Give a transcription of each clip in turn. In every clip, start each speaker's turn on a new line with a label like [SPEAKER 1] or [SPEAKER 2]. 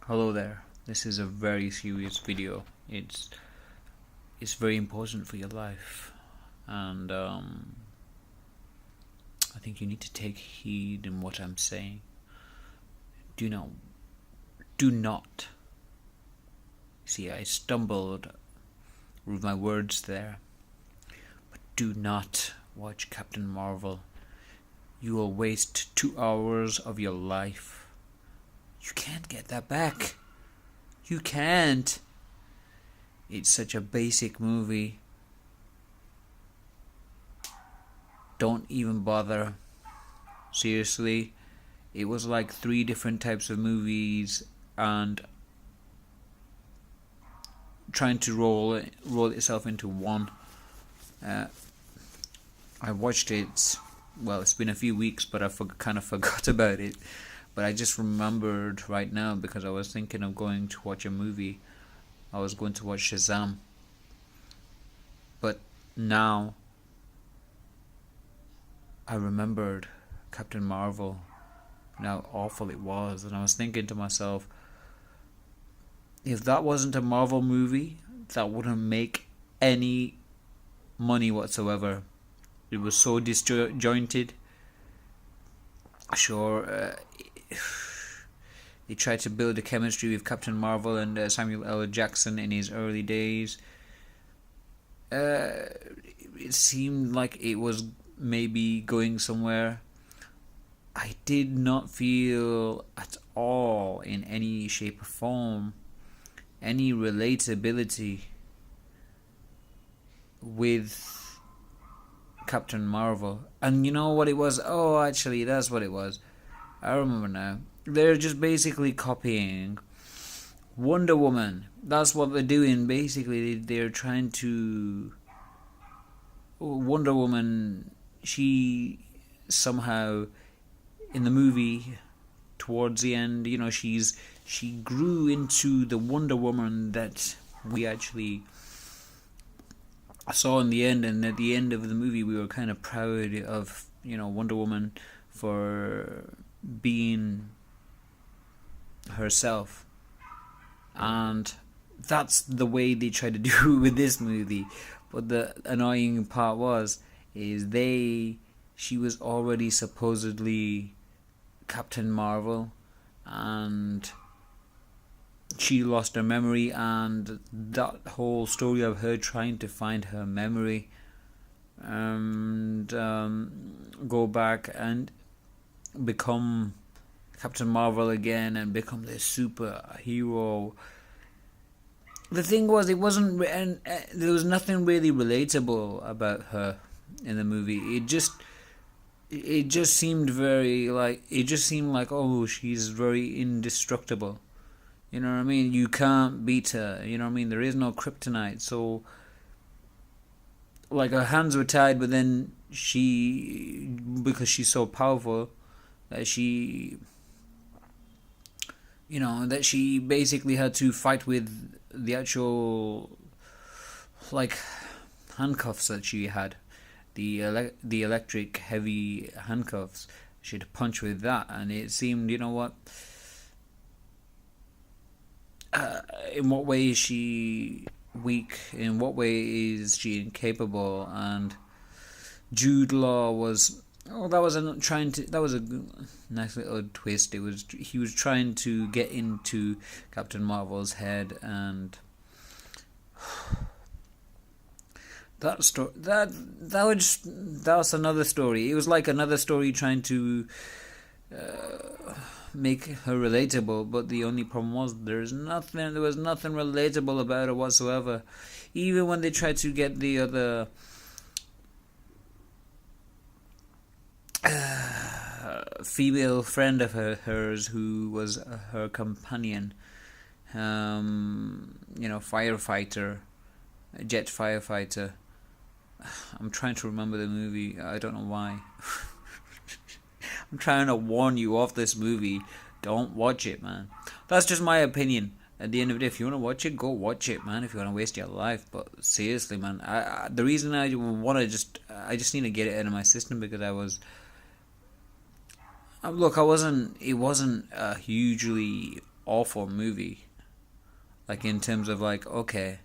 [SPEAKER 1] Hello there. This is a very serious video. It's very important for your life, and I think you need to take heed in what I'm saying. Do not, do not. See, I stumbled with my words there, but do not watch Captain Marvel. You will waste 2 hours of your life. You can't get that back. You can't. It's such a basic movie. Don't even bother. Seriously, it was like 3 different types of movies and trying to roll itself into one. I watched it. Well, it's been a few weeks, but I kind of forgot about it. But I just remembered right now because I was thinking of going to watch a movie. I was going to watch Shazam. But now I remembered Captain Marvel and how awful it was. And I was thinking to myself, if that wasn't a Marvel movie, that wouldn't make any money whatsoever. It was so disjointed. Sure, he tried to build a chemistry with Captain Marvel and Samuel L. Jackson in his early days. It seemed like it was maybe going somewhere. I did not feel at all in any shape or form any relatability with Captain Marvel. And you know what it was? Oh, actually, that's what it was. I remember now. They're just basically copying Wonder Woman. That's what they're doing. Basically, they're trying to... Wonder Woman, she somehow, in the movie, towards the end, she grew into the Wonder Woman that we actually saw in the end. And at the end of the movie, we were kind of proud of, Wonder Woman for being herself. And that's the way they try to do it with this movie. But the annoying part she was already supposedly Captain Marvel, and she lost her memory, and that whole story of her trying to find her memory and go back and become Captain Marvel again and become this superhero. The thing was, it wasn't, and there was nothing really relatable about her in the movie. It just seemed like, oh, she's very indestructible. You know what I mean? You can't beat her. You know what I mean? There is no kryptonite. So, like, her hands were tied, but then because she's so powerful, that she basically had to fight with the actual, like, handcuffs that she had. The electric heavy handcuffs. She had to punch with that, and it seemed, you know what? In what way is she weak? In what way is she incapable? And Jude Law was... Oh, that was a nice little twist. He was trying to get into Captain Marvel's head, and that was another story. It was like another story trying to make her relatable, but the only problem was there was nothing relatable about it whatsoever. Even when they tried to get the other female friend of hers who was her companion, firefighter, jet firefighter. I'm trying to remember the movie. I don't know why. I'm trying to warn you off this movie. Don't watch it, man. That's just my opinion. At the end of the day, if you want to watch it, go watch it, man. If you want to waste your life, but seriously, man, the reason I want to I just need to get it out of my system because I was. Look, it wasn't a hugely awful movie. Like, in terms of, like, okay,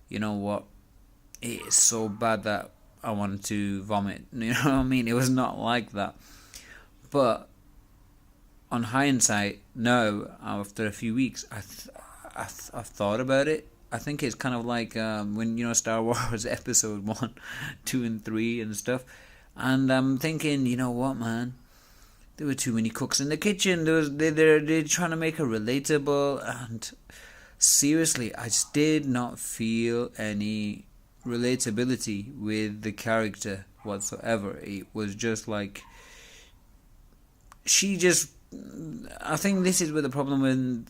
[SPEAKER 1] you know what? It's so bad that I wanted to vomit. You know what I mean? It was not like that. But on hindsight, no. After a few weeks, I've thought about it. I think it's kind of like when, Star Wars Episode 1, 2, and 3 and stuff. And I'm thinking, you know what, man? There were too many cooks in the kitchen. They're trying to make her relatable, and seriously, I just did not feel any relatability with the character whatsoever. It was just like she just. I think this is where the problem with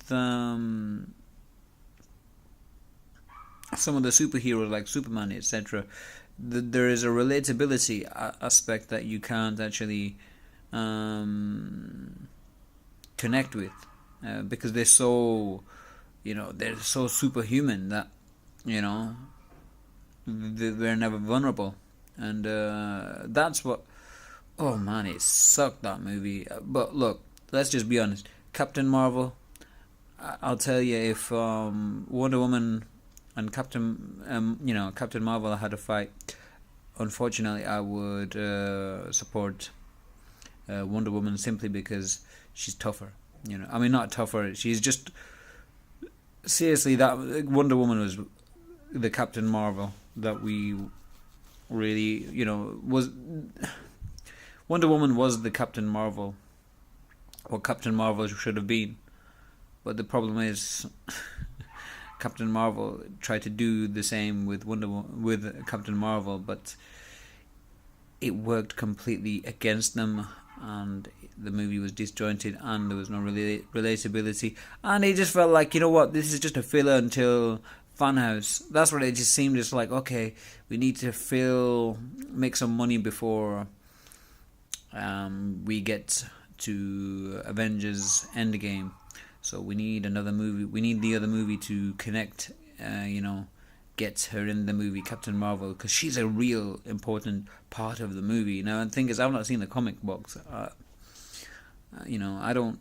[SPEAKER 1] some of the superheroes like Superman, etc. There is a relatability aspect that you can't actually connect with because they're so, they're so superhuman that they're never vulnerable, and that's what. Oh man, it sucked, that movie. But look, let's just be honest. Captain Marvel. I'll tell you, if Wonder Woman and Captain Marvel had a fight, unfortunately, I would support Wonder Woman simply because she's tougher. I mean, not tougher. She's just seriously, that Wonder Woman was the Captain Marvel that we really, was. Wonder Woman was the Captain Marvel, what Captain Marvel should have been. But the problem is, Captain Marvel tried to do the same with with Captain Marvel, but it worked completely against them, and the movie was disjointed, and there was no relatability, and it just felt like, you know what, this is just a filler until Funhouse. That's what it just seemed. Just like, okay, we need to make some money before we get to Avengers Endgame. So we need another movie. We need the other movie to connect, get her in the movie Captain Marvel, because she's a real important part of the movie. Now, the thing is, I've not seen the comic books. I don't,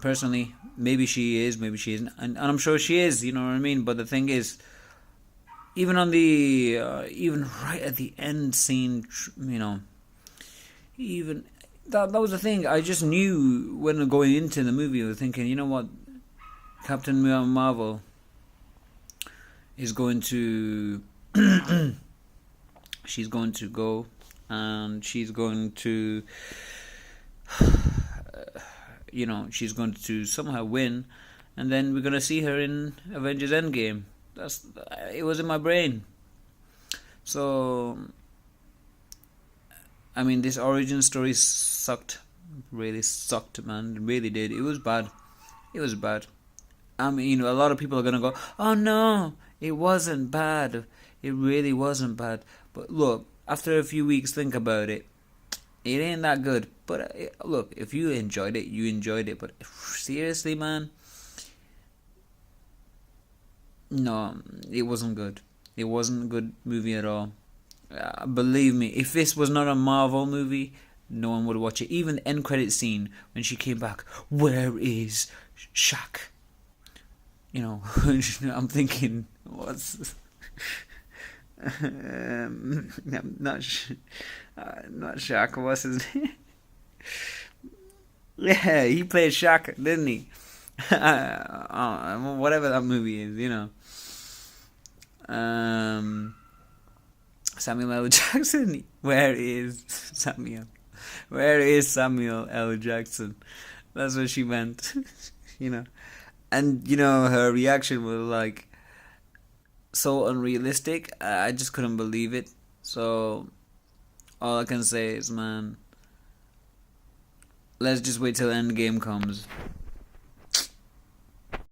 [SPEAKER 1] personally, maybe she is, maybe she isn't. And I'm sure she is, you know what I mean? But the thing is, even on the, even right at the end scene, even that was the thing. I just knew when going into the movie, I was thinking, you know what, Captain Marvel is going to she's going to go, and she's going to she's going to somehow win, and then we're going to see her in Avengers Endgame. It was in my brain. So I mean, this origin story sucked. Really sucked, man. It really did. It was bad. It was bad. I mean, a lot of people are going to go, oh no, it wasn't bad. It really wasn't bad. But look, after a few weeks, think about it. It ain't that good. But look, if you enjoyed it, you enjoyed it. But seriously, man, no, it wasn't good. It wasn't a good movie at all. Believe me, if this was not a Marvel movie, no one would watch it. Even the end credit scene when she came back, where is Shaq? I'm thinking, what's not Shaq? What's his name? Yeah, he played Shaq, didn't he? Whatever that movie is, Samuel L. Jackson. Where is Samuel? Where is Samuel L. Jackson? That's what she meant, And, her reaction was like so unrealistic. I just couldn't believe it. So all I can say is, man, let's just wait till Endgame comes.